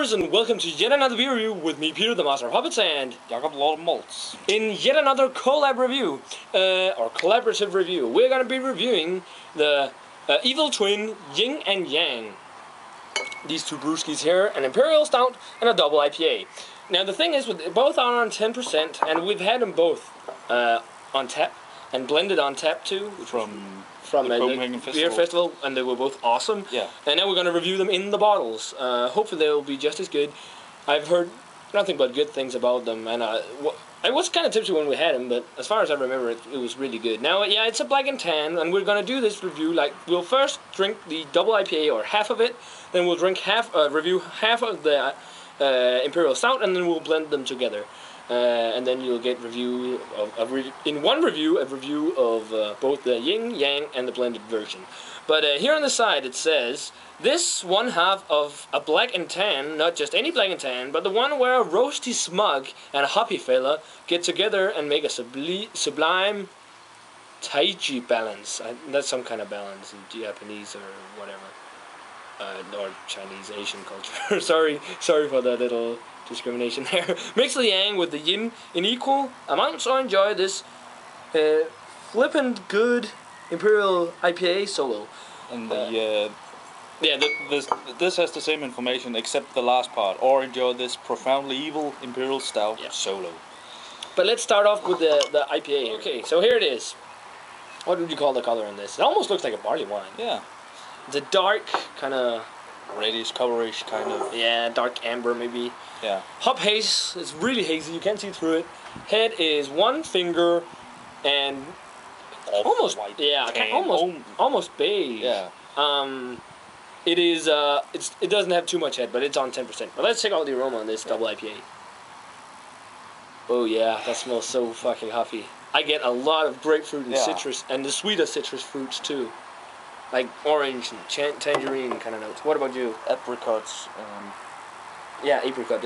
viewers, and welcome to yet another beer review with me, Peter, the Master of Hobbits, and Jacob Lord Malts. In yet another collab review, or collaborative review, we're going to be reviewing the Evil Twin Yin and Yang. These two brewskis here, an Imperial Stout and a double IPA. Now the thing is, both are on 10%, and we've had them both on tap and blended on tap too, from the Copenhagen beer festival, and they were both awesome. Yeah. And now we're going to review them in the bottles. Hopefully they'll be just as good. I've heard nothing but good things about them, and I was kind of tipsy when we had them, but as far as I remember, it was really good. Now, yeah, it's a black and tan, and we're going to do this review like we'll first drink the double IPA or half of it, then we'll drink review half of the Imperial Stout, and then we'll blend them together. And then you'll get in one review a review of both the Yin Yang and the blended version. But here on the side it says, this one half of a black and tan, not just any black and tan, but the one where a roasty smug and a hoppy fella get together and make a sublime taiji balance. That's some kind of balance in Japanese or whatever, or Chinese Asian culture. sorry for the little discrimination there. Mix the Yang with the Yin in equal amounts, so enjoy this flippant good Imperial IPA solo. And this has the same information except the last part. Or enjoy this profoundly evil Imperial Stout solo. But let's start off with the IPA. Okay, so here it is. What would you call the color in this? It almost looks like a barley wine. Yeah. It's a dark kind of reddish, colorish kind of. Yeah, dark amber maybe. Yeah. Hop haze. It's really hazy. You can't see through it. Head is one finger and almost white. Yeah, almost beige. Yeah. It is. It doesn't have too much head, but it's on 10%. But let's check out the aroma on this double IPA. Oh yeah, that smells so fucking hoppy. I get a lot of grapefruit and citrus, and the sweeter citrus fruits too, like orange and tangerine kind of notes. What about you? Apricots. Yeah, apricot.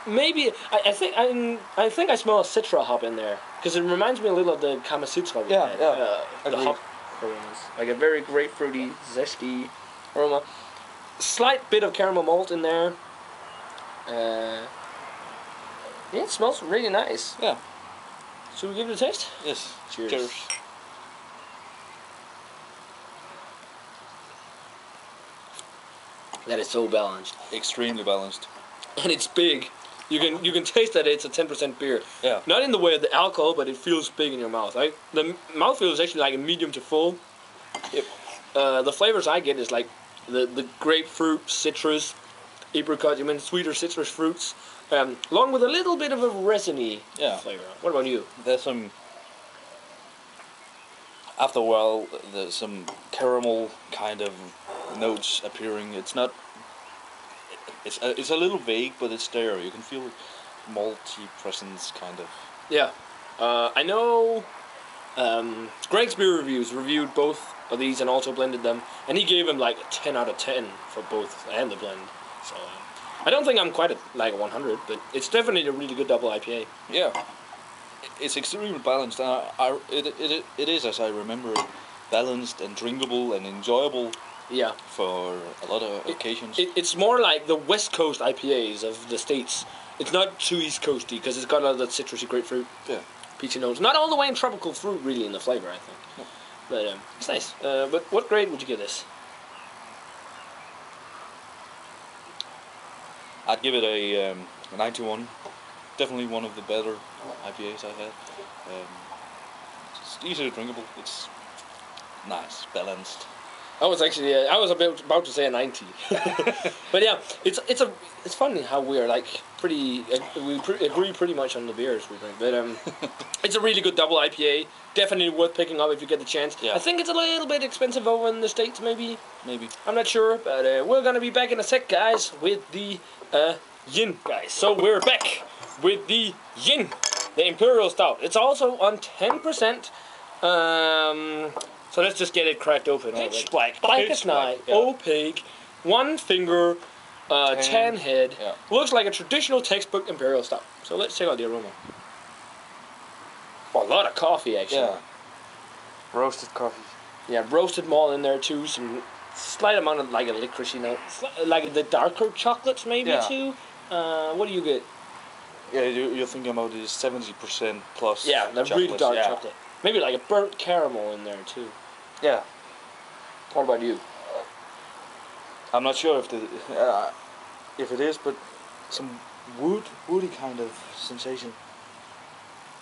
Maybe I think I smell a citra hop in there because it reminds me a little of the Kama Sutra. The hop aromas, like a very grapefruity, zesty aroma. Slight bit of caramel malt in there. Yeah, it smells really nice. Yeah. Should we give it a taste? Yes. Cheers. That is so balanced. Extremely balanced. And it's big. You can taste that it's a 10% beer. Yeah. Not in the way of the alcohol, but it feels big in your mouth. The mouthfeel is actually like a medium to full. The flavors I get is like the grapefruit, citrus, apricot, sweeter citrus fruits, along with a little bit of a resiny flavor. What about you? There's some. After a while, there's some caramel kind of notes appearing. It's not. It's a little vague, but it's there. You can feel malty presence, kind of. Yeah, I know. Greg's Beer Reviews reviewed both of these and also blended them, and he gave them like a 10 out of 10 for both and the blend. So I don't think I'm quite like a 100, but it's definitely a really good double IPA. Yeah, it's extremely balanced. It is, as I remember, balanced and drinkable and enjoyable. Yeah. For a lot of occasions. It's more like the West Coast IPAs of the States. It's not too East Coasty because it's got a lot of that citrusy grapefruit. Yeah. Peachy notes. Not all the way in tropical fruit really in the flavor, I think. No. But it's nice. But what grade would you give this? I'd give it a 91. Definitely one of the better IPAs I've had. It's easily drinkable. It's nice, balanced. I was about to say a 90, but yeah, it's funny how we are like we agree pretty much on the beers we drink, but it's a really good double IPA, definitely worth picking up if you get the chance. Yeah. I think it's a little bit expensive over in the States, maybe. I'm not sure, but we're gonna be back in a sec, guys, with the Yin, guys. So we're back with the Yin, the Imperial Stout. It's also on 10%. So let's just get it cracked open. Pitch black as night, opaque, one finger, tan head. Yeah. Looks like a traditional textbook Imperial Stout. So let's check out the aroma. Oh, a lot of coffee, actually. Yeah. Roasted coffee. Yeah, roasted malt in there too. Some slight amount of like a licoricey note, like the darker chocolates maybe too. What do you get? Yeah, you're thinking about the 70% plus. Yeah, the really dark chocolate. Maybe like a burnt caramel in there too. Yeah. What about you? I'm not sure if it is, but some woody kind of sensation.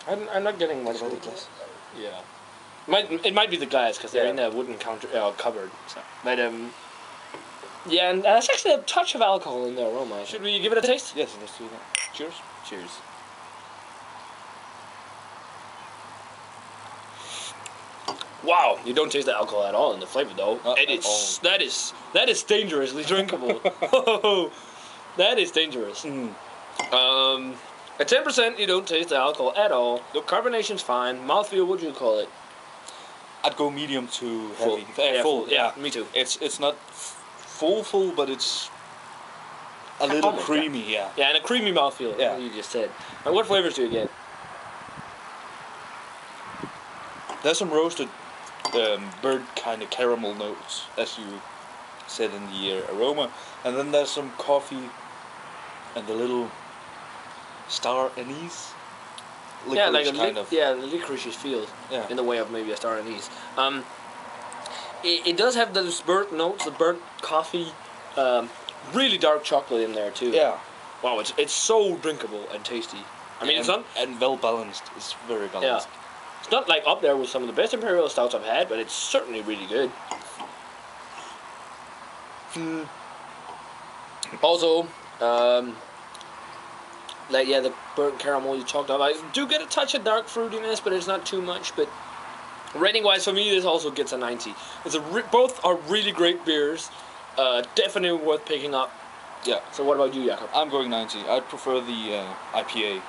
I'm not getting much of the glass. Yeah. It might be the glass because they're in a wooden cupboard. So. But yeah, and there's actually a touch of alcohol in the aroma. Should we give it a taste? Yes, let's do that. Cheers. Cheers. Wow, you don't taste the alcohol at all in the flavor though. That is dangerously drinkable. That is dangerous. At 10% you don't taste the alcohol at all. The carbonation's fine. Mouthfeel, what would you call it? I'd go medium to heavy. Full. Yeah, me too. It's not full, but it's a little creamy. Yeah, and a creamy mouthfeel. Yeah, you just said. And what flavors do you get? There's some roasted bird kind of caramel notes, as you said in the aroma, and then there's some coffee and the little star anise. Yeah, like the licorice feel. Yeah. In the way of maybe a star anise. It does have those burnt notes, the burnt coffee, really dark chocolate in there too. Yeah. Wow, it's so drinkable and tasty. I mean, it's not and well balanced. It's very balanced. Yeah. It's not like up there with some of the best Imperial Stouts I've had, but it's certainly really good. Also, like the burnt caramel you talked about, I do get a touch of dark fruitiness, but it's not too much. But rating wise, for me, this also gets a 90. Both are really great beers, definitely worth picking up. Yeah. So what about you, Jakob? I'm going 90. I'd prefer the IPA.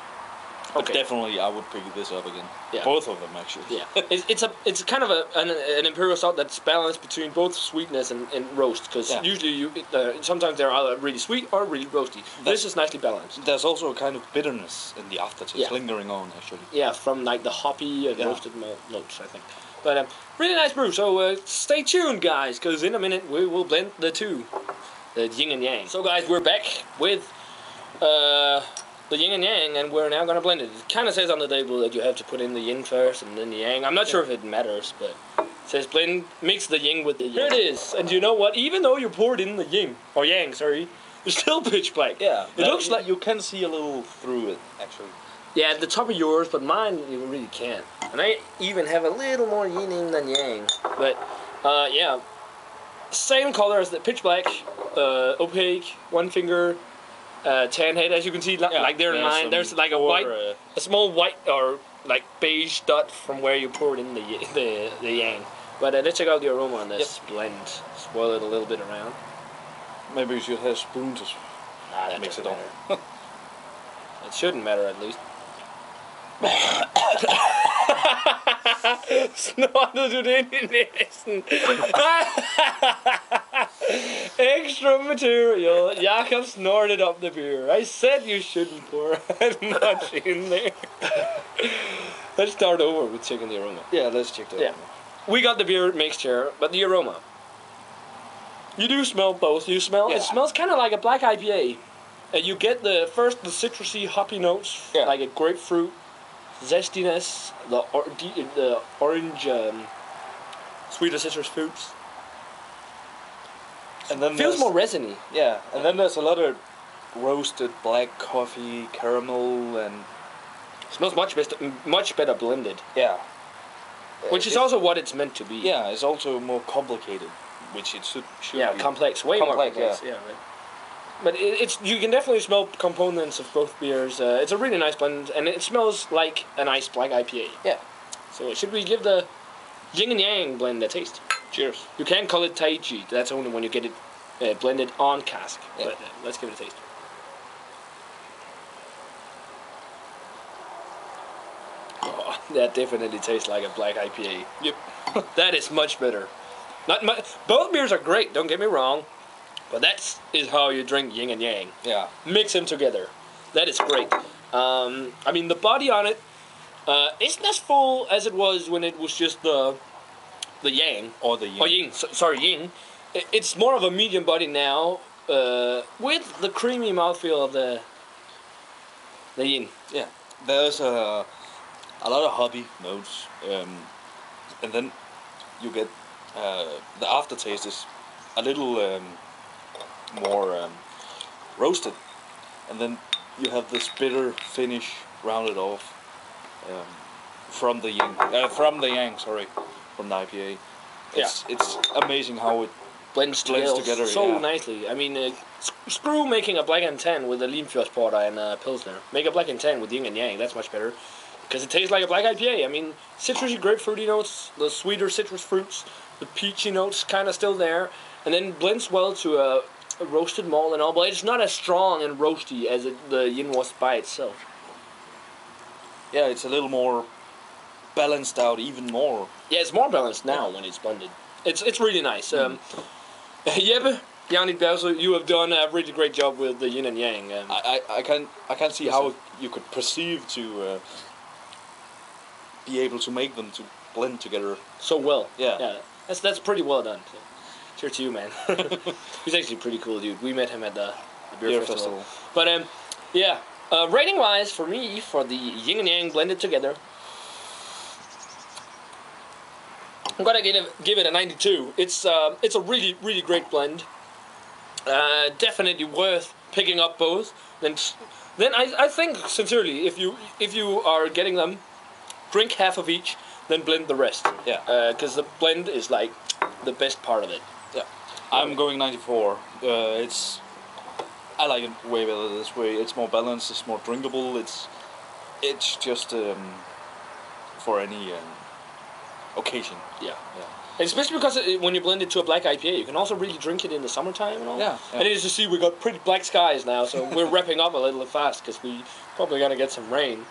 But definitely, I would pick this up again. Yeah. Both of them, actually. Yeah. It's kind of an Imperial Stout that's balanced between both sweetness and roast, because usually sometimes they're either really sweet or really roasty. This is nicely balanced. There's also a kind of bitterness in the aftertaste lingering on, actually. Yeah, from like the hoppy and roasted malt notes, I think. But really nice brew. So stay tuned, guys, because in a minute we will blend the two, the Yin and Yang. So guys, we're back with the Yin and Yang, and we're now going to blend it. It kind of says on the label that you have to put in the Yin first and then the Yang. I'm not sure if it matters, but it says blend, mix the Yin with the Yang. Here it is. And you know what? Even though you poured in the Yin, or Yang, sorry, it's still pitch black. Yeah. It looks like you can see a little through it, actually. Yeah, at the top of yours, but mine you really can't. And I even have a little more Yin than Yang. But, yeah. Same color as the pitch black, opaque, one finger, tan head, as you can see, like there in mine. There's like a small white or like beige dot from where you poured in the Yang. But let's check out the aroma on this blend. Swirl it a little bit around. Maybe you should have spoons. That mix it all. It shouldn't matter, at least. Snortet du det ind i næsen? Extra material. Jakob snorted up the beer. I said you shouldn't pour that much in there. Let's start over with checking the aroma. Yeah, let's check the aroma. We got the beer mixture, but the aroma. You do smell both. You smell it smells kind of like a black IPA. You get the citrusy hoppy notes, like a grapefruit zestiness, the orange sweeter citrus fruits. And then feels more resiny. Yeah, and then there's a lot of roasted black coffee, caramel, and smells much better blended. Yeah, which is also what it's meant to be. Yeah, it's also more complicated, which it should be. Complex, way more complex. Yeah, right. But you can definitely smell components of both beers. It's a really nice blend, and it smells like a nice black IPA. Yeah. So should we give the Yin and Yang blend a taste? Cheers. You can call it Tai Chi. That's only when you get it blended on cask. Yeah. But let's give it a taste. Oh, that definitely tastes like a black IPA. Yep. That is much better. Both beers are great, don't get me wrong. But that is how you drink Yin and Yang. Yeah. Mix them together. That is great. I mean, the body on it isn't as full as it was when it was just the Yang. Or the Yin. Or Yin. Sorry, Yin. it's more of a medium body now, with the creamy mouthfeel of the Yin. Yeah, there's a lot of hoppy notes, and then you get the aftertaste is a little more roasted, and then you have this bitter finish rounded off from the Yang, sorry, from the IPA. It's amazing how it blends together so nicely. I mean, screw making a black and tan with a Limfjordsporter and a Pilsner. Make a black and tan with Yin and Yang. That's much better. Because it tastes like a black IPA. I mean, citrusy grapefruity notes, the sweeter citrus fruits, the peachy notes kind of still there, and then blends well to a roasted malt and all, but it's not as strong and roasty as the Yin was by itself. Yeah, it's a little more balanced out, even more. Yeah, it's more balanced now when it's blended. It's really nice. Jeppe, Jannik Berso, you have done a really great job with the Yin and Yang. I can't see how you could perceive to be able to make them to blend together so well. Yeah. That's pretty well done. So, cheers to you, man. He's actually a pretty cool dude. We met him at the beer festival. But rating wise for me, for the Yin and Yang blended together, I'm gonna give it a 92. It's a really, really great blend. Definitely worth picking up both. Then I think sincerely, if you are getting them, drink half of each, then blend the rest. Yeah. Because the blend is like the best part of it. Yeah. I'm going 94. I like it way better this way. It's more balanced. It's more drinkable. It's just for any occasion. Yeah. And especially because when you blend it to a black IPA, you can also really drink it in the summertime and all. Yeah. And as you see, we got pretty black skies now, so we're wrapping up a little fast because we probably gonna get some rain.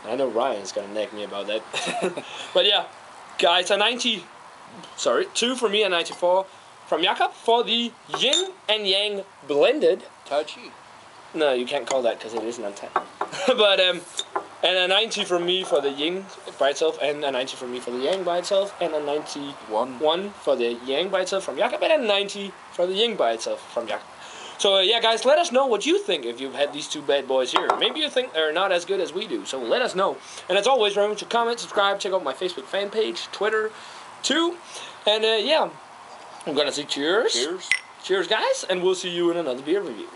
I know Ryan's gonna nag me about that. But yeah, guys, a 90. Sorry, 2 from me and 94 from Jakob for the Yin and Yang blended. Touchy. No, you can't call that because it isn't on tap. But and a 90 from me for the Yin by itself, and a 90 from me for the Yang by itself, and a 91 for the Yang by itself from Jakob, and a 90 for the Yin by itself from Jakob. So yeah, guys, let us know what you think if you've had these two bad boys here. Maybe you think they're not as good as we do, so let us know. And as always, remember to comment, subscribe, check out my Facebook fan page, Twitter, too. And yeah, I'm gonna say cheers. Cheers. Cheers, guys, and we'll see you in another beer review.